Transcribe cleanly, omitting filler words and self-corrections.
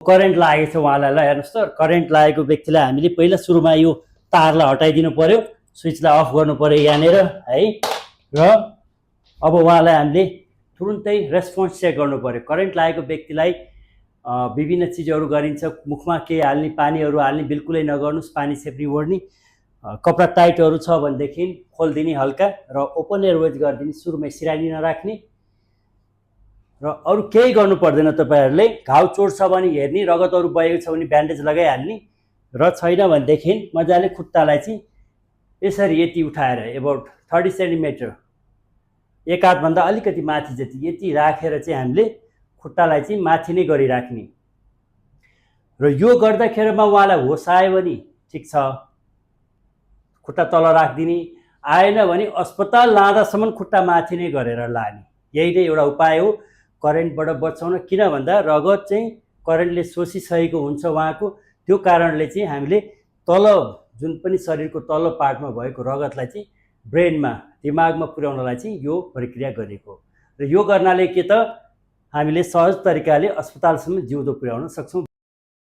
Current लागेको छ उहाँलाई। ल हेर्नुहोस् त, करेन्ट लागेको व्यक्तिलाई हामीले पहिला सुरुमा यो तारलाई हटाइदिनु पर्यो, स्विचलाई अफ गर्नु पर्यो यहाँनिर है। र अब उहाँलाई हामीले तुरुन्तै रेस्पोन्स चेक गर्नु पर्यो। करेन्ट लागेको व्यक्तिलाई विभिन्न चिजहरू गरिन्छ, मुखमा केही हाल्ने, पानीहरू हाल्ने बिल्कुलै नगर्नुहोस्, पानी छेप्री ओढ्ने, कपडा टाइटहरू छ भनेदेखि खोलिदिने हल्का, र ओपन एयरवेज गरिदिने, सुरुमै सिरानी नराख्ने, र अरू केही गर्नु पर्दैन। तपाईँहरूले घाउ चोट छ भने हेर्ने, रगतहरू बगेको छ भने ब्यान्डेज लगाइहाल्ने, र छैन भनेदेखि मजाले खुट्टालाई चाहिँ यसरी यति उठाएर एबाउट 30 सेन्टिमिटर, एक हातभन्दा अलिकति माथि जति यति राखेर चाहिँ हामीले खुट्टालाई चाहिँ माथि नै गरिराख्ने। र यो गर्दाखेरिमा उहाँलाई होस आयो भने ठिक छ, खुट्टा तल राखिदिने, आएन भने अस्पताल लाँदासम्म खुट्टा माथि नै गरेर लाने। यही नै एउटा उपाय हो करेन्टबाट बचाउन। किन भन्दा रगत चाहिँ करेन्टले सोसिसकेको हुन्छ उहाँको, त्यो कारणले चाहिँ हामीले तल जुन पनि शरीरको तल्लो पार्टमा भएको रगतलाई चाहिँ ब्रेनमा, दिमागमा पुर्याउनलाई चाहिँ यो प्रक्रिया गरेको। र यो गर्नाले के त हामीले सहज तरिकाले अस्पतालसम्म जिउँदो पुर्याउन सक्छौँ।